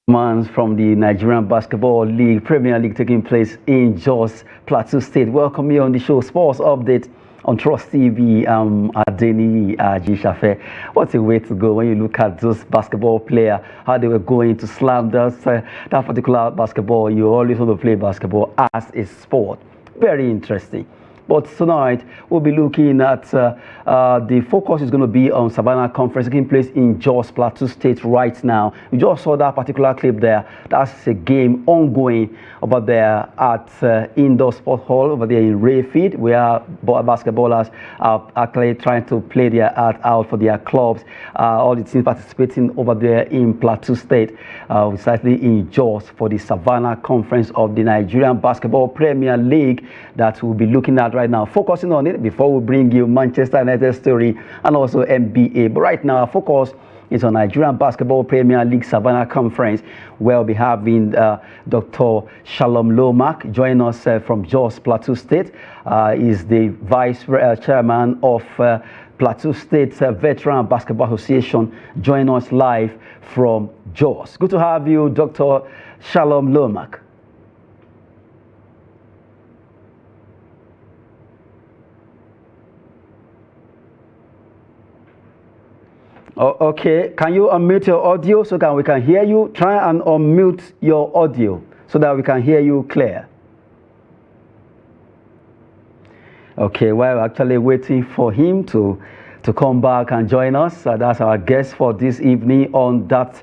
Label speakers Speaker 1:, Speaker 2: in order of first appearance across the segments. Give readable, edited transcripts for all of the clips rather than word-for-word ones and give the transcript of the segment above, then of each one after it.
Speaker 1: Months from the Nigerian Basketball League, Premier League taking place in Jos, Plateau State. Welcome you on the show, Sports Update on Trust TV. Adeni Ajishafe. What a way to go when you look at those basketball players, how they were going to slam that particular basketball. You always want to play basketball as a sport. Very interesting. But tonight, we'll be looking at the focus is going to be on Savannah Conference taking place in Jos, Plateau State right now. We just saw that particular clip there. That's a game ongoing over there at Indoor Sport Hall over there in Rayfield, where basketballers are actually trying to play their art out for their clubs. All the teams participating over there in Plateau State, precisely in Jos for the Savannah Conference of the Nigerian Basketball Premier League that we'll be looking at right now, focusing on it before we bring you Manchester United story and also NBA. But right now, our focus is on Nigerian Basketball Premier League Savannah Conference, where we'll be having Dr. Shalom Lomack join us from Jos, Plateau State. He's the vice chairman of Plateau State Veteran Basketball Association, join us live from Jos. Good to have you, Dr. Shalom Lomack. Oh, okay, can you unmute your audio so that we can hear you? Try and unmute your audio so that we can hear you clear. Okay, we're actually waiting for him to come back and join us. That's our guest for this evening. On that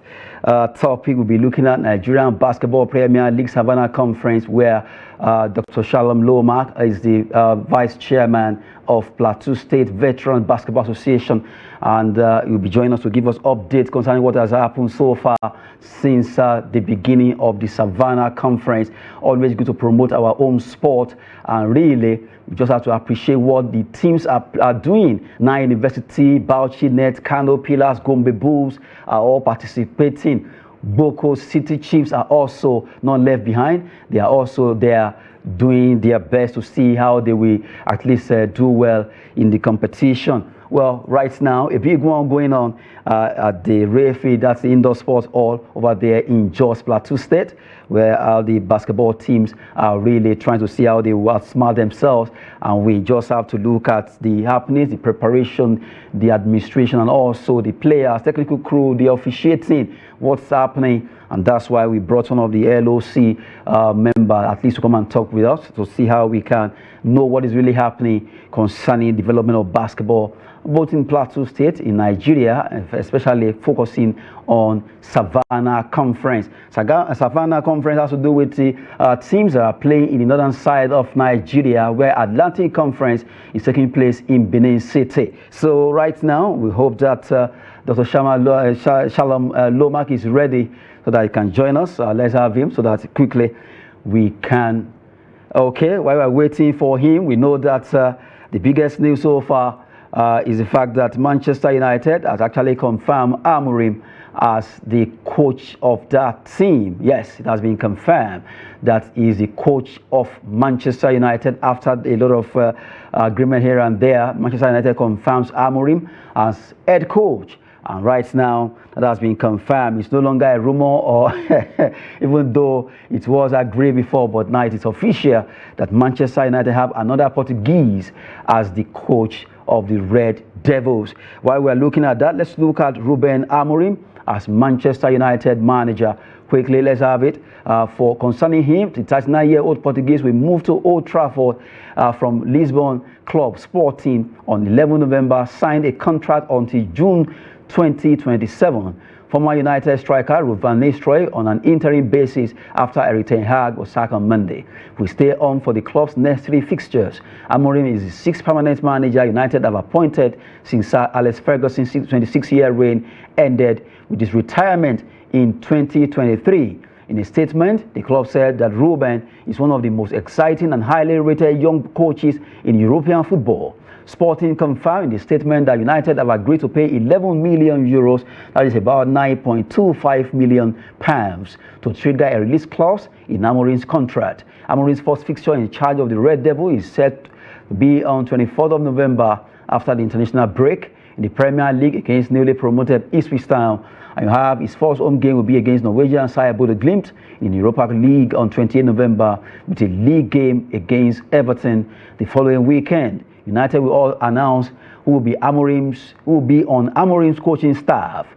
Speaker 1: topic, we'll be looking at Nigerian Basketball Premier League Savannah Conference, where Dr. Shalom Lomack is the vice chairman of Plateau State Veteran Basketball Association, and he'll be joining us to give us updates concerning what has happened so far since the beginning of the Savannah Conference. Always good to promote our own sport, and really we just have to appreciate what the teams are doing. Nine University, Bauchi Net, Kano Pillars, Gombe Bulls are all participating. Boko City Chiefs are also not left behind. They are also there doing their best to see how they will at least do well in the competition. Well, right now, a big one going on at the Rayfield, that's the Indoor Sports Hall over there in Jos, Plateau State, where the basketball teams are really trying to see how they will outsmart themselves. And we just have to look at the happenings, the preparation, the administration, and also the players, technical crew, the officiating, what's happening. And that's why we brought one of the LOC member at least to come and talk with us to see how we can know what is really happening concerning development of basketball, both in Plateau State, in Nigeria, especially focusing on Savannah Conference. Savannah Conference has to do with the teams that are playing in the northern side of Nigeria, where Atlantic Conference is taking place in Benin City. So right now, we hope that Dr. Shalom Lomack is ready so that he can join us. Let's have him so that quickly we can. Okay, while we're waiting for him, we know that the biggest news so far is the fact that Manchester United has actually confirmed Amorim as the coach of that team. Yes, it has been confirmed that he is the coach of Manchester United after a lot of agreement here and there. Manchester United confirms Amorim as head coach. And right now, that has been confirmed. It's no longer a rumor, or even though it was agreed before, but now it is official that Manchester United have another Portuguese as the coach of the Red Devils. While we're looking at that, let's look at Ruben Amorim as Manchester United manager. Quickly, let's have it. For concerning him, the 39-year-old Portuguese will move to Old Trafford from Lisbon Club Sporting on 11 November, signed a contract until June 2027. Former United striker Ruben Nistelrooy on an interim basis after Erik ten Hag was sacked on Monday. Will stay on for the club's next three fixtures. Amorim is the sixth permanent manager United have appointed since Sir Alex Ferguson's 26-year reign ended with his retirement in 2023. In a statement, the club said that Ruben is one of the most exciting and highly rated young coaches in European football. Sporting confirmed in the statement that United have agreed to pay 11 million euros, that is about 9.25 million pounds, to trigger a release clause in Amorim's contract. Amorim's first fixture in charge of the Red Devil is set to be on 24th of November after the international break. in the Premier League against newly promoted Ipswich Town. And you have his first home game will be against Norwegian side Bodø Glimt in the Europa League on 28 November with a league game against Everton the following weekend. United will all announce who will be on Amorim's coaching staff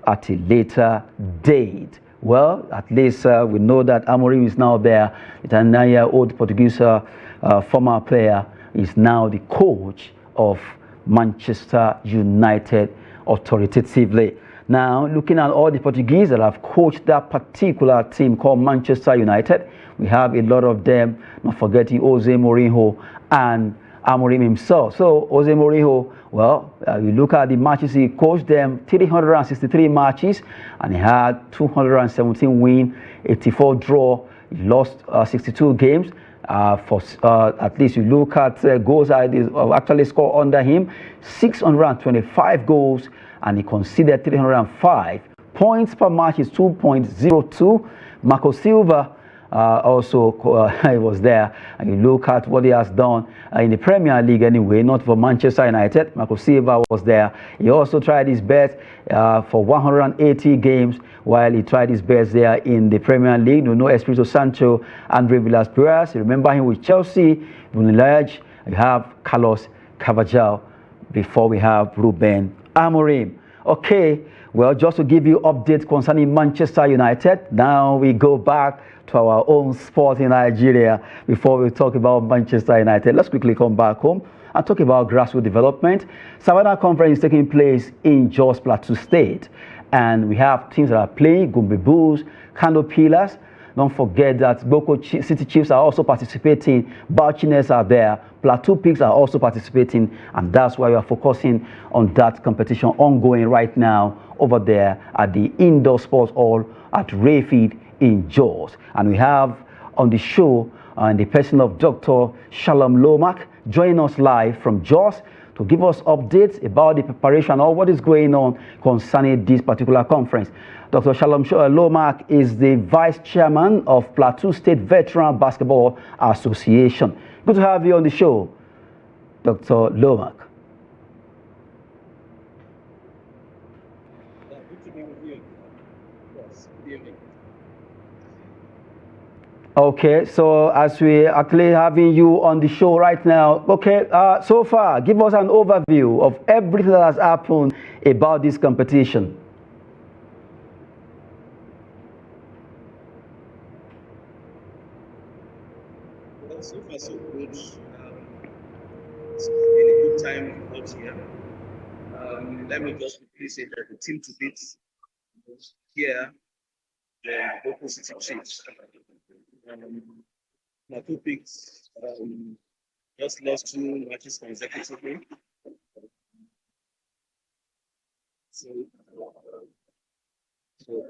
Speaker 1: at a later date. Well, at least we know that Amorim is now there. The 9-year-old Portuguese former player is now the coach of Manchester United authoritatively. Now, looking at all the Portuguese that have coached that particular team called Manchester United, we have a lot of them, not forgetting Jose Mourinho and Amorim himself. So, Jose Mourinho, well, you look at the matches he coached them, 363 matches, and he had 217 wins, 84 draw. He lost 62 games. At least you look at goals actually scored under him, 625 goals, and he conceded 305. Points per match is 2.02. Marco Silva also was there, and you look at what he has done in the Premier League anyway, not for Manchester United. Marco Silva was there. He also tried his best for 180 games while he tried his best there in the Premier League. Nuno Espirito Santo, Andre Villas-Boas, you remember him with Chelsea, Bunilage. You have Carlos Carvajal before we have Ruben Amorim. Okay, well, just to give you updates concerning Manchester United, now we go back to our own sport in Nigeria before we talk about Manchester United. Let's quickly come back home and talk about grassroots development. Savannah Conference is taking place in Jos Plateau State, and we have teams that are playing: Gombe Bulls, Kano Pillars. Don't forget that Boko City Chiefs are also participating, Bauchinets are there, Plateau Pigs are also participating, and that's why we are focusing on that competition ongoing right now over there at the Indoor Sports Hall at Rayfield in Jos. And we have on the show the person of Dr. Shalom Lomak joining us live from Jos to give us updates about the preparation or what is going on concerning this particular conference. Dr. Shalom Lomak is the Vice Chairman of Plateau State Veteran Basketball Association. Good to have you on the show, Dr. Lomak.
Speaker 2: Good to be with you. Yes, good evening.
Speaker 1: Okay, so as we actually having you on the show right now, okay, so far, give us an overview of everything that has happened about this competition.
Speaker 2: Well, so far so good. It's been a good time out here. Let me just quickly say that the team to beat here, the Boko City Chiefs. Plateau Pigs just lost 2 matches consecutively. So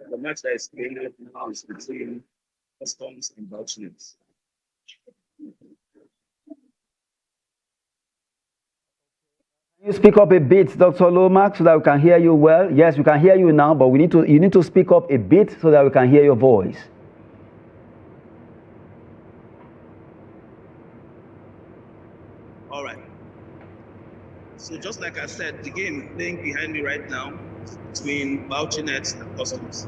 Speaker 2: the match that is playing right now is between Customs and Bauchinets.
Speaker 1: Can you speak up a bit, Dr. Lomak, so that we can hear you well? Yes, we can hear you now, but you need to speak up a bit so that we can hear your voice.
Speaker 2: All right. So just like I said, the game playing behind me right now is between Bauchinets and Customs.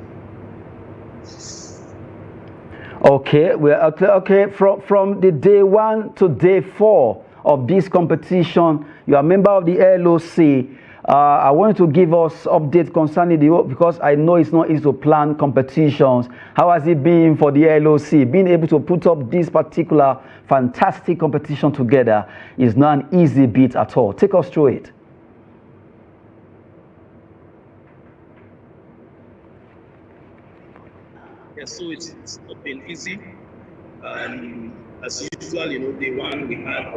Speaker 1: Okay, okay. From the day 1 to day 4 of this competition, you are a member of the LOC. I want you to give us update concerning because I know it's not easy to plan competitions. How has it been for the LOC? Being able to put up this particular fantastic competition together is not an easy bit at all. Take us through it.
Speaker 2: Yes, so it's not been easy. As usual, day 1 we had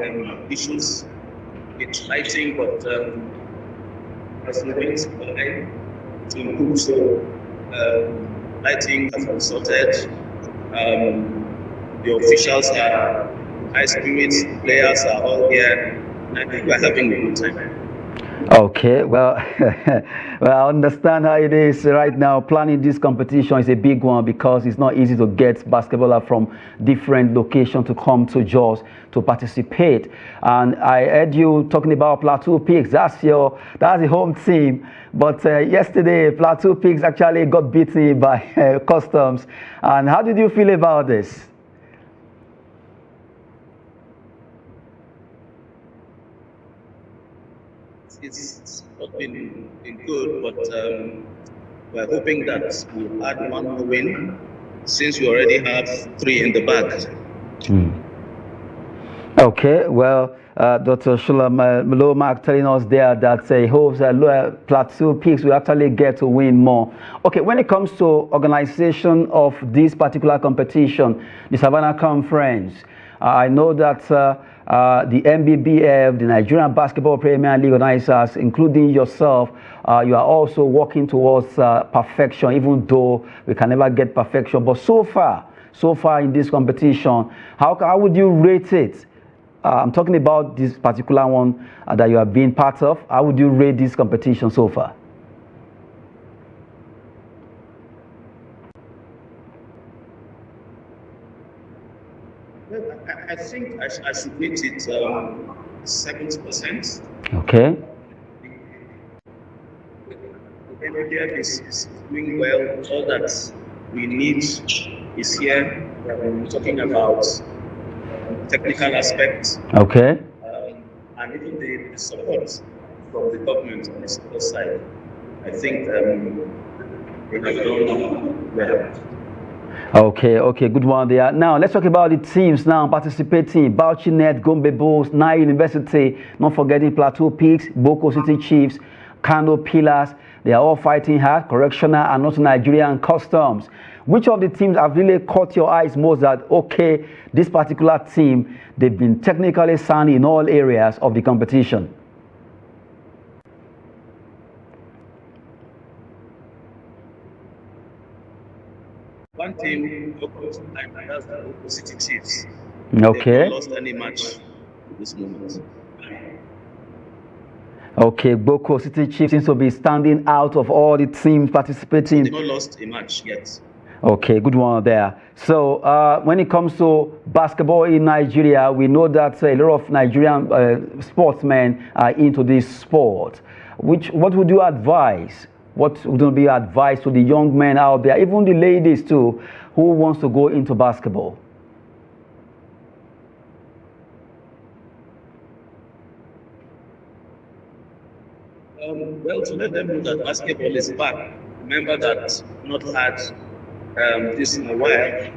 Speaker 2: issues with lighting, but as we went to improve, so lighting has been sorted. The officials are high spirits, players are all here, and I think we're having a good time.
Speaker 1: Okay, well, well, I understand how it is right now. Planning this competition is a big one because it's not easy to get basketballers from different locations to come to Jos to participate. And I heard you talking about Plateau Pigs. That's the home team. But yesterday, Plateau Pigs actually got beaten by Customs. And how did you feel about this?
Speaker 2: It's not been good, but we're hoping that we'll add one more win since we already have three in the bag.
Speaker 1: Okay, well, Dr. Shulam Lomak telling us there that he hopes Plateau Pigs will actually get to win more. Okay, when it comes to organization of this particular competition, the Savannah Conference, I know that the MBBF, the Nigerian Basketball Premier League organizers, including yourself, you are also working towards perfection, even though we can never get perfection. But so far in this competition, how would you rate it? I'm talking about this particular one that you have been part of. How would you rate this competition so far?
Speaker 2: Well, I think I should rate it 70%.
Speaker 1: Okay.
Speaker 2: The MBBF is doing well. All that we need is here. We're talking about technical aspects,
Speaker 1: Okay.
Speaker 2: and even the support from the government on the support side. I think we have done well.
Speaker 1: Okay, good one there. Now, let's talk about the teams now participating. Bauchi Net, Gombe Bulls, Nile University, not forgetting Plateau Pigs, Boko City Chiefs, Kano Pillars. They are all fighting hard, Correctional and also Nigerian Customs. Which of the teams have really caught your eyes most that, okay, this particular team, they've been technically sound in all areas of the competition?
Speaker 2: One team, that's the Boko City Chiefs.
Speaker 1: Okay.
Speaker 2: They've not lost any match at this moment.
Speaker 1: Okay, Boko City Chiefs seems to be standing out of all the teams participating.
Speaker 2: They've not lost a match yet.
Speaker 1: Okay, good one there. So when it comes to basketball in Nigeria, we know that a lot of Nigerian sportsmen are into this sport. What would you advise? What would be advice to the young men out there, even the ladies too, who wants to go into basketball?
Speaker 2: Well, to let them know that basketball is back. Remember that not had this in a while.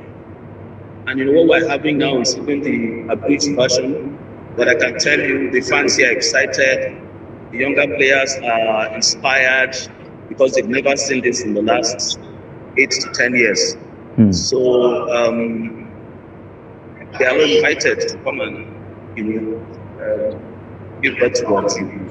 Speaker 2: And you know what we're having now is even the abridged version. But I can tell you the fans here are excited. The younger players are inspired because they've never seen this in the last 8 to 10 years. So they are all invited to come and give birth to our team.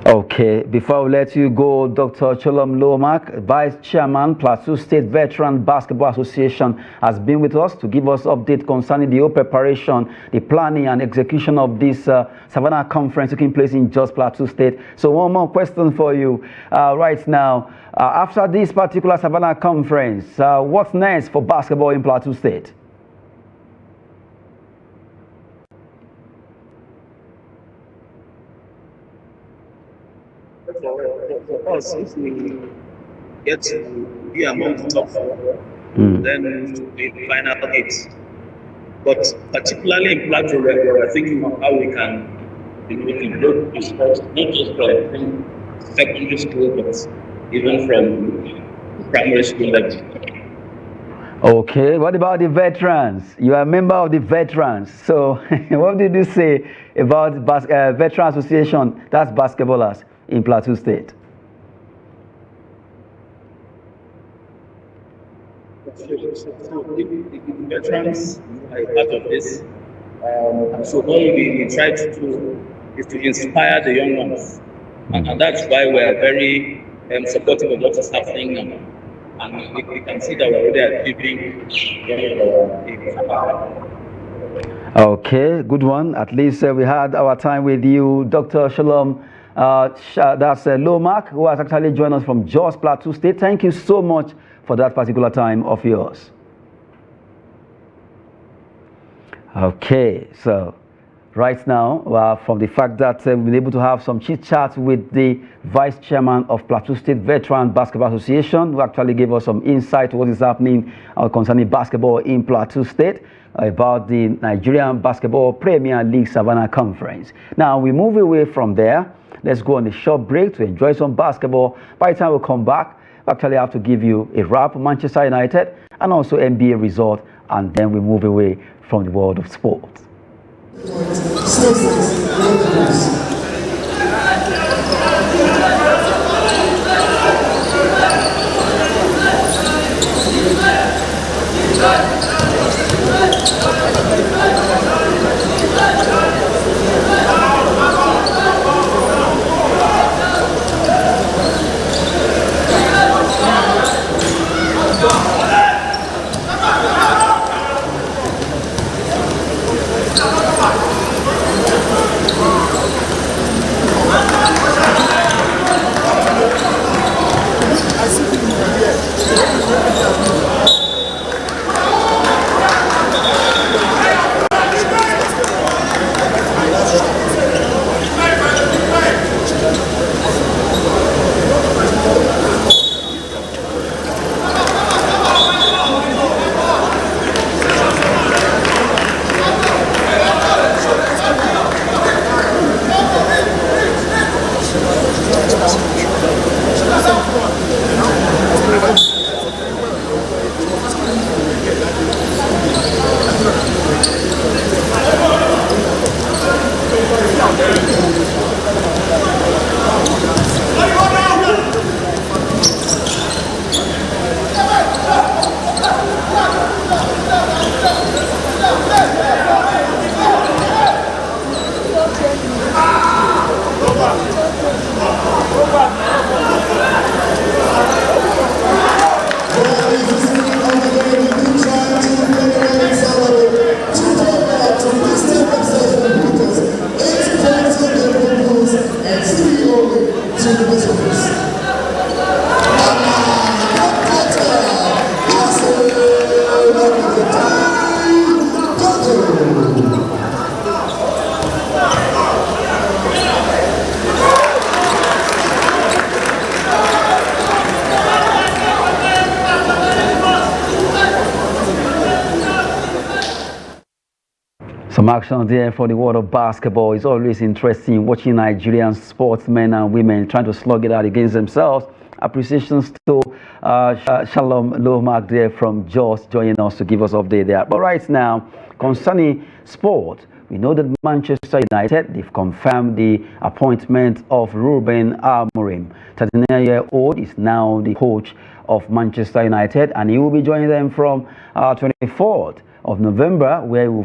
Speaker 1: Okay, before we let you go, Dr. Cholom Lomak, Vice Chairman, Plateau State Veteran Basketball Association, has been with us to give us update concerning the whole preparation, the planning and execution of this Savannah Conference taking place in Jos Plateau State. So one more question for you right now. After this particular Savannah Conference, what's next for basketball in Plateau State?
Speaker 2: For us, if we get to be among the top four, then the final 8. But particularly in Plateau, we're thinking of how we can develop the sports, not just from secondary school, but even from primary school level.
Speaker 1: Okay, what about the veterans? You are a member of the veterans. So what did you say about Veteran Association, that's basketballers in Plateau State?
Speaker 2: So the veterans are part of this. So all we try to do is to inspire the young ones. And that's why we're very supportive of what is happening now. And we can see that we're already achieving.
Speaker 1: Okay, good one. At least we had our time with you, Dr. Shalom That's Lomac, who has actually joined us from Jos Plateau State. Thank you so much for that particular time of yours. Okay, so right now, from the fact that we've been able to have some chit-chat with the Vice Chairman of Plateau State Veteran Basketball Association, who actually gave us some insight to what is happening concerning basketball in Plateau State, about the Nigerian Basketball Premier League Savannah Conference. Now, we move away from there. Let's go on a short break to enjoy some basketball. By the time we come back, we actually have to give you a wrap of Manchester United and also NBA result, and then we move away from the world of sports. Some action there for the world of basketball. It's always interesting watching Nigerian sportsmen and women trying to slug it out against themselves. Appreciations to Shalom Lomac there from Jos joining us to give us update there. But right now, concerning sport, we know that Manchester United, they've confirmed the appointment of Ruben Amorim. 39-year-old is now the coach of Manchester United, and he will be joining them from 24th of November, where he will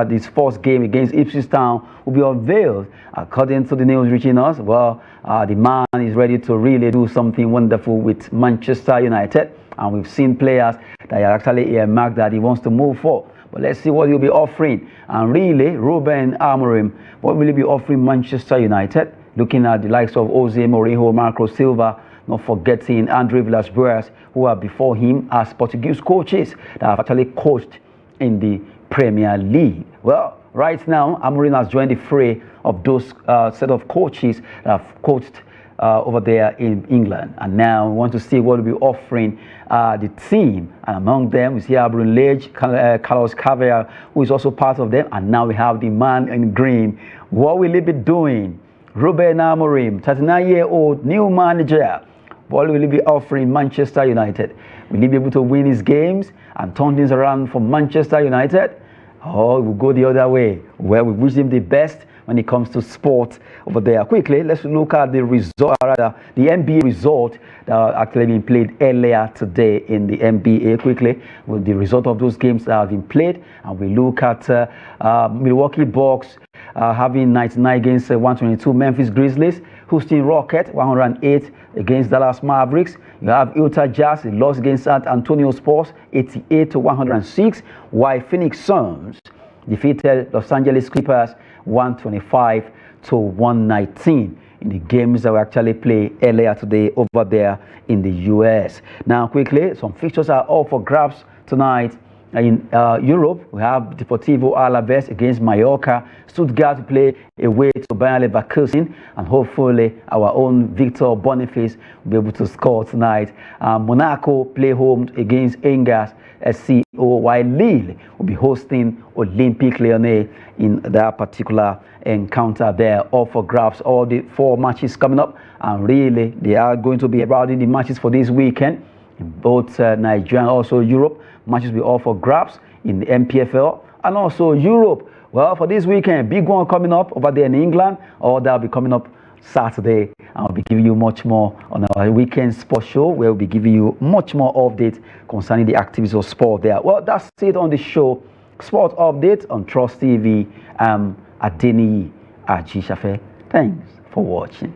Speaker 1: this first game against Ipswich Town will be unveiled. According to the news reaching us, well, the man is ready to really do something wonderful with Manchester United, and we've seen players that are actually earmarked that he wants to move for. But let's see what he'll be offering. And really, Ruben Amorim, what will he be offering Manchester United? Looking at the likes of Jose Mourinho, Marco Silva, not forgetting Andre Villas-Boas, who are before him as Portuguese coaches that have actually coached in the Premier League. Well, right now, Amorim has joined the fray of those set of coaches that have coached over there in England. And now we want to see what will be offering the team. And among them, we see Abraham Lage, Carlos Cavea, who is also part of them. And now we have the man in green. What will he be doing? Ruben Amorim, 39-year-old new manager. What will he be offering Manchester United? Will he be able to win his games and turn things around for Manchester United? Or will go the other way? Well, we wish him the best when it comes to sport over there. Quickly, let's look at the result, rather the NBA result that actually been played earlier today in the NBA. Quickly, with the result of those games that have been played, and we look at Milwaukee Bucks having 99 against 122 Memphis Grizzlies. Houston Rockets 108 against Dallas Mavericks. You have Utah Jazz lost against San Antonio Spurs 88-106, while Phoenix Suns defeated Los Angeles Clippers 125 to 119 in the games that were actually played earlier today over there in the US. Now, quickly, some fixtures are all for grabs tonight. In Europe, we have Deportivo Alaves against Mallorca, Stuttgart to play away to Bayer Leverkusen, and hopefully our own Victor Boniface will be able to score tonight. Monaco play home against Angers SCO, while Lille will be hosting Olympique Lyonnais in that particular encounter there. All for grabs, all the 4 matches coming up, and really they are going to be about the matches for this weekend in both Nigeria and also Europe. Matches will be all for grabs in the MPFL and also Europe. Well, for this weekend, big one coming up over there in England, or that'll be coming up Saturday. I'll be giving you much more on our weekend sports show, where we'll be giving you much more updates concerning the activities of sport there. Well, that's it on the show. Sport update on Trust TV. Adeni Ajishafe. Thanks for watching.